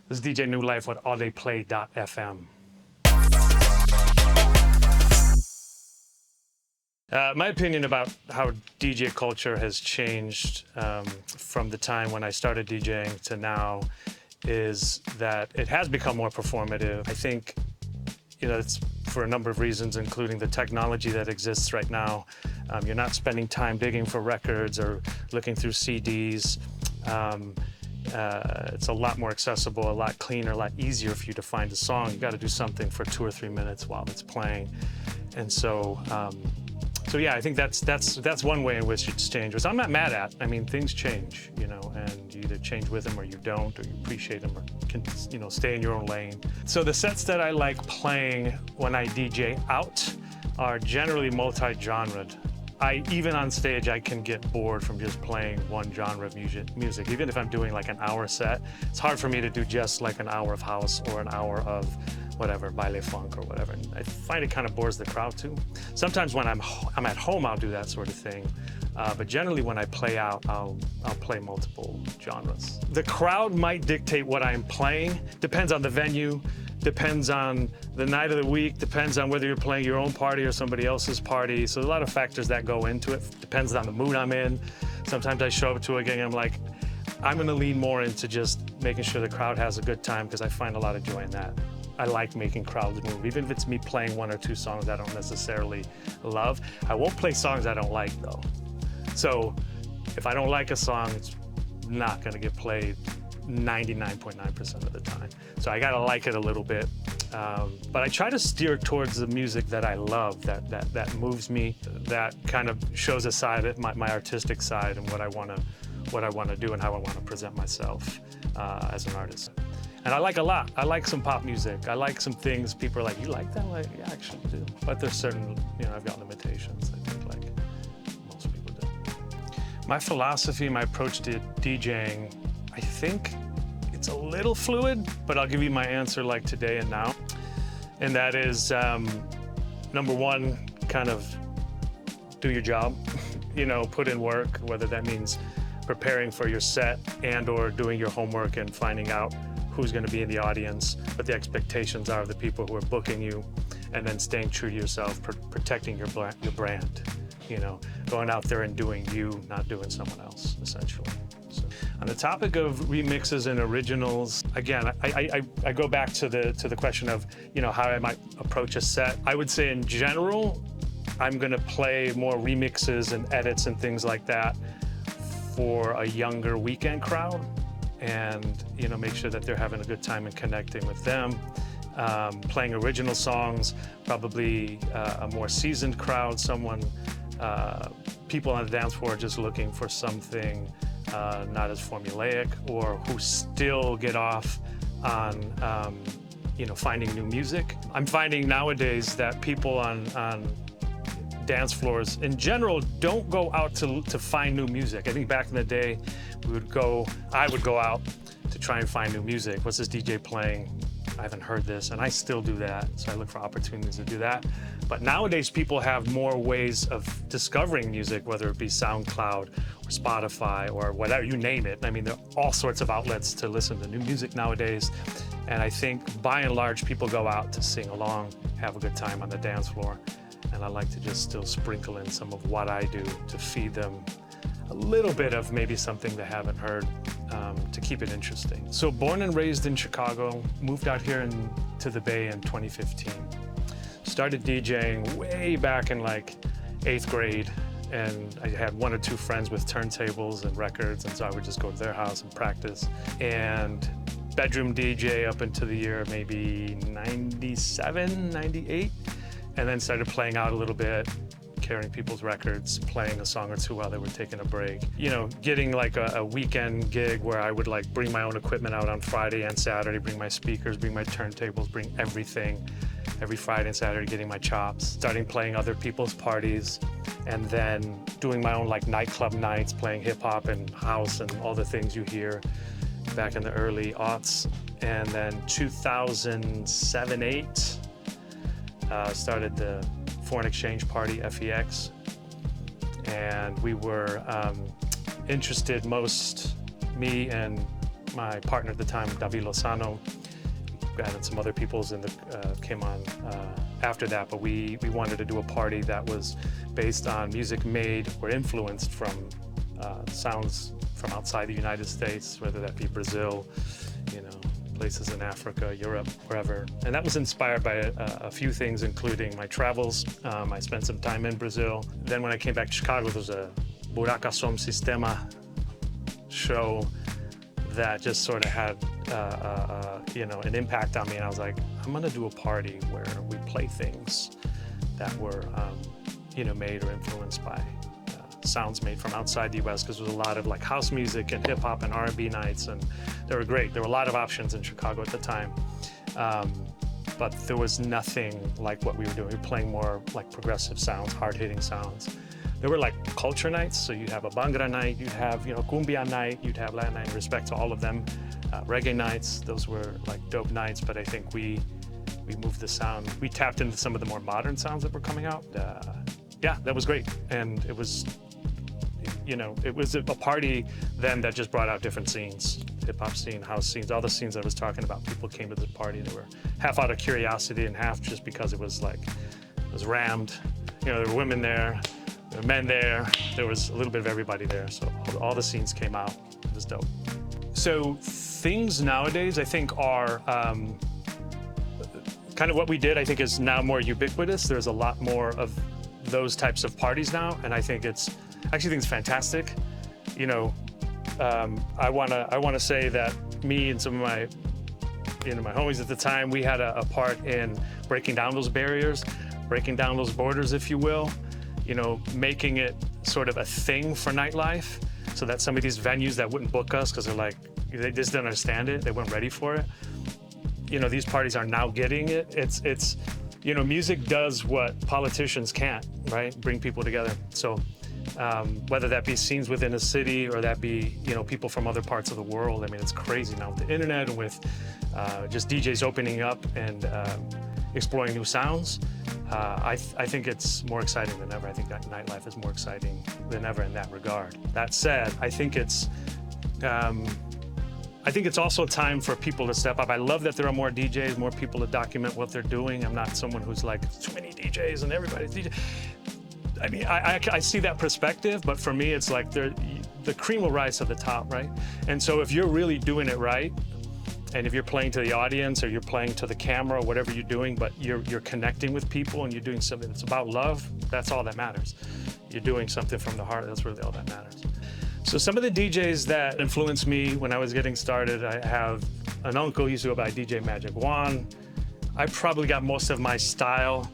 This is DJ NewLife with alldayplay.fm. My opinion about how DJ culture has changed from the time when I started DJing to now is that it has become more performative. I think, it's for a number of reasons, including the technology that exists right now. You're not spending time digging for records or looking through CDs. It's a lot more accessible, a lot cleaner, a lot easier for you to find a song. You got to do something for 2 or 3 minutes while it's playing. And so yeah, I think that's one way in which it's changed, which I'm not mad at. I mean, things change, and you either change with them or you don't, or you appreciate them or can, stay in your own lane. So the sets that I like playing when I DJ out are generally multi-genred. Even on stage, I can get bored from just playing one genre of music. Even if I'm doing like an hour set, it's hard for me to do just like an hour of house or an hour of whatever, baile funk or whatever. And I find it kind of bores the crowd too. Sometimes when I'm at home, I'll do that sort of thing. But generally when I play out, I'll play multiple genres. The crowd might dictate what I'm playing. Depends on the venue, depends on the night of the week, depends on whether you're playing your own party or somebody else's party. So there's a lot of factors that go into it. Depends on the mood I'm in. Sometimes I show up to a gig and I'm like, I'm gonna lean more into just making sure the crowd has a good time because I find a lot of joy in that. I like making crowds move. Even if it's me playing 1 or 2 songs I don't necessarily love, I won't play songs I don't like though. So if I don't like a song, it's not gonna get played 99.9% of the time. So I gotta like it a little bit. But I try to steer towards the music that I love, that moves me, that kind of shows a side of my artistic side and what I wanna do and how I wanna present myself as an artist. And I like a lot. I like some pop music. I like some things people are like, you like that? Like, yeah, I actually do. But there's certain, I've got limitations, I think, like most people do. My philosophy, my approach to DJing, I think it's a little fluid, but I'll give you my answer like today and now. And that is, number one, kind of do your job, put in work, whether that means preparing for your set and or doing your homework and finding out who's going to be in the audience, what the expectations are of the people who are booking you, and then staying true to yourself, protecting your brand, going out there and doing you, not doing someone else, essentially. So, on the topic of remixes and originals, again, I go back to the question of, how I might approach a set. I would say in general, I'm going to play more remixes and edits and things like that for a younger weekend crowd. And make sure that they're having a good time and connecting with them. Playing original songs, probably a more seasoned crowd, people on the dance floor just looking for something not as formulaic, or who still get off on finding new music. I'm finding nowadays that people on dance floors in general don't go out to find new music. I think back in the day, I would go out to try and find new music. What's this DJ playing? I haven't heard this, and I still do that. So I look for opportunities to do that. But nowadays, people have more ways of discovering music, whether it be SoundCloud or Spotify or whatever, you name it. I mean, there are all sorts of outlets to listen to new music nowadays. And I think by and large, people go out to sing along, have a good time on the dance floor. And I like to just still sprinkle in some of what I do to feed them a little bit of maybe something they haven't heard, to keep it interesting. So born and raised in Chicago, moved out here to the Bay in 2015. Started DJing way back in like 8th grade, and I had 1 or 2 friends with turntables and records, and so I would just go to their house and practice. And bedroom DJ up into the year maybe 97, 98. And then started playing out a little bit, carrying people's records, playing a song or 2 while they were taking a break. Getting like a weekend gig where I would like bring my own equipment out on Friday and Saturday, bring my speakers, bring my turntables, bring everything. Every Friday and Saturday, getting my chops, starting playing other people's parties, and then doing my own like nightclub nights, playing hip hop and house and all the things you hear back in the early aughts. And then 2007, 8, started the foreign exchange party, FEX, and we were interested, me and my partner at the time, David Lozano, and some other people's came on after that, but we wanted to do a party that was based on music made or influenced from sounds from outside the United States, whether that be Brazil, places in Africa, Europe, wherever. And that was inspired by a few things, including my travels. I spent some time in Brazil. Then when I came back to Chicago, there was a Buraca Som Sistema show that just sort of had an impact on me, and I was like, I'm gonna do a party where we play things that were made or influenced by sounds made from outside the US, because there was a lot of like house music and hip hop and R&B nights, and they were great. There were a lot of options in Chicago at the time, but there was nothing like what we were doing. We were playing more like progressive sounds, hard-hitting sounds. There were like culture nights, so you'd have a Bhangra night, you'd have cumbia night, you'd have Latin night. In respect to all of them, reggae nights, those were like dope nights. But I think we moved the sound. We tapped into some of the more modern sounds that were coming out. Yeah, that was great, and it was a party then that just brought out different scenes, hip hop scene, house scenes, all the scenes I was talking about. People came to the party, they were half out of curiosity and half just because it was rammed. There were women there. There were men there. There was a little bit of everybody there. So all the scenes came out. It was dope. So things nowadays, I think, are kind of what we did, I think, is now more ubiquitous. There's a lot more of those types of parties now. And I think I actually think it's fantastic. I wanna say that me and some of my homies at the time, we had a part in breaking down those barriers, breaking down those borders, if you will. Making it sort of a thing for nightlife, so that some of these venues that wouldn't book us because they just didn't understand it, they weren't ready for it. These parties are now getting it. It's music does what politicians can't, right? Bring people together. So whether that be scenes within a city or that be people from other parts of the world. I mean, it's crazy now with the internet and with just DJs opening up and exploring new sounds. I think it's more exciting than ever. I think that nightlife is more exciting than ever in that regard. That said, I think it's also time for people to step up. I love that there are more DJs, more people to document what they're doing. I'm not someone who's like, too many DJs and everybody's DJ. I mean, I see that perspective, but for me, it's like the cream will rise to the top, right? And so if you're really doing it right, and if you're playing to the audience or you're playing to the camera or whatever you're doing, but you're connecting with people and you're doing something that's about love, that's all that matters. You're doing something from the heart, that's really all that matters. So some of the DJs that influenced me when I was getting started, I have an uncle who used to go by DJ Magic Juan. I probably got most of my style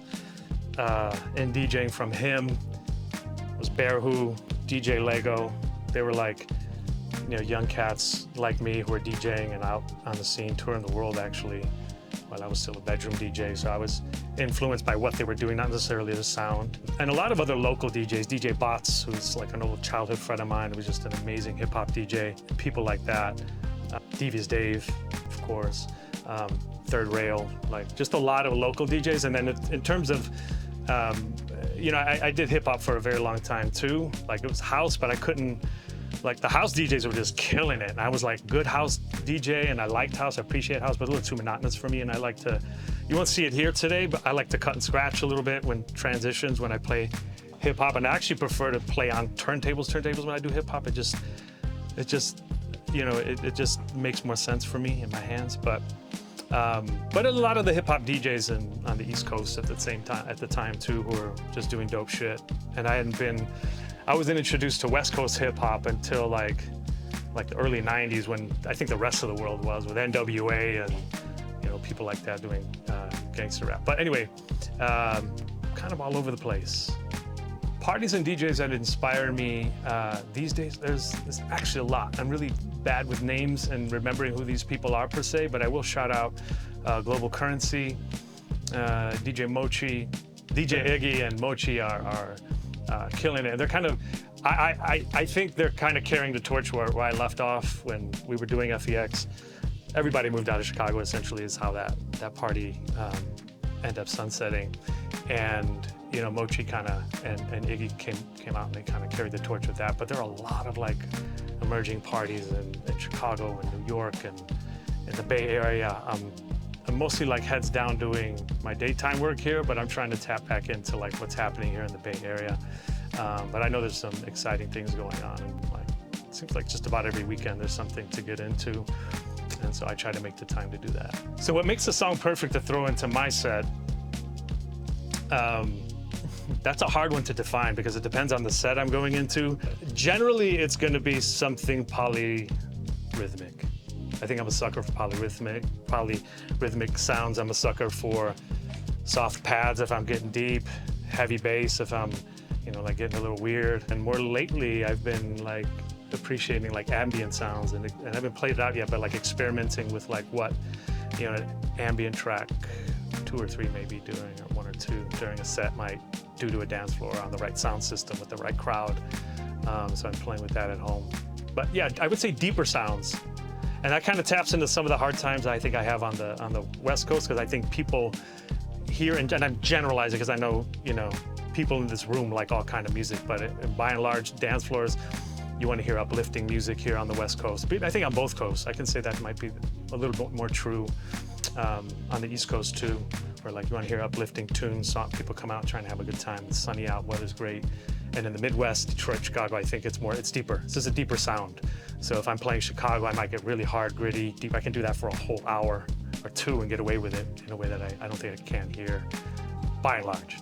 in DJing from him. It was Bearhu, DJ Lego. They were like, young cats like me who were DJing and out on the scene, touring the world actually, while I was still a bedroom DJ. So I was influenced by what they were doing, not necessarily the sound. And a lot of other local DJs, DJ Bots, who's like an old childhood friend of mine, who was just an amazing hip hop DJ. People like that. Devious Dave, of course. Third Rail, like just a lot of local DJs. And then in terms of, I did hip hop for a very long time too. Like it was house, but I couldn't, like the house DJs were just killing it. And I was like good house DJ and I liked house, I appreciate house, but a little too monotonous for me. And I like to, you won't see it here today, but I like to cut and scratch a little bit when transitions, when I play hip hop. And I actually prefer to play on turntables when I do hip hop. It just makes more sense for me in my hands. But a lot of the hip hop DJs on the East Coast at the time too, who were just doing dope shit. And I wasn't introduced to West Coast hip hop until like the early 90s, when I think the rest of the world was, with NWA and people like that doing gangster rap. But anyway, kind of all over the place. Parties and DJs that inspire me these days, there's actually a lot. I'm really bad with names and remembering who these people are per se, but I will shout out Global Currency, DJ Mochi, DJ Iggy and Mochi are killing it. They're kind of, I think they're kind of carrying the torch where I left off when we were doing FEX. Everybody moved out of Chicago, essentially, is how that party ended up sunsetting. And Mochi kind of and Iggy came out and they kind of carried the torch with that. But there are a lot of like emerging parties in Chicago and New York and in the Bay Area. I'm mostly like heads down doing my daytime work here, but I'm trying to tap back into like what's happening here in the Bay Area. But I know there's some exciting things going on, and like it seems like just about every weekend there's something to get into, and so I try to make the time to do that. So what makes a song perfect to throw into my set? That's a hard one to define because it depends on the set I'm going into. Generally, it's going to be something polyrhythmic. I think I'm a sucker for polyrhythmic sounds. I'm a sucker for soft pads if I'm getting deep, heavy bass if I'm, like getting a little weird. And more lately, I've been like appreciating like ambient sounds, and I haven't played it out yet, but like experimenting with like what, an ambient track, 2 or 3 maybe doing, or 1 or 2 during a set might do to a dance floor on the right sound system with the right crowd. So I'm playing with that at home. But yeah, I would say deeper sounds. And that kind of taps into some of the hard times I think I have on the West Coast, because I think people here, and I'm generalizing because I know, people in this room like all kind of music, but by and large, dance floors, you want to hear uplifting music here on the West Coast. But I think on both coasts, I can say that might be a little bit more true on the East Coast too, where like you want to hear uplifting tunes, people come out trying to have a good time. It's sunny out, weather's great. And in the Midwest, Detroit, Chicago, I think it's deeper. This is a deeper sound. So if I'm playing Chicago, I might get really hard, gritty, deep. I can do that for a whole hour or 2 and get away with it in a way that I don't think I can here, by and large.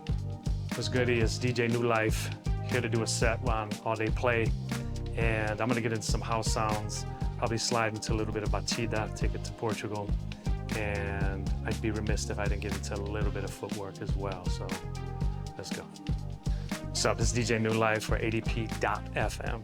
What's good is DJ NewLife, here to do a set on All Day Play. And I'm gonna get into some house sounds, probably slide into a little bit of batida, take it to Portugal. And I'd be remiss if I didn't get into a little bit of footwork as well. So let's go. What's up, it's DJ NewLife for ADP.FM.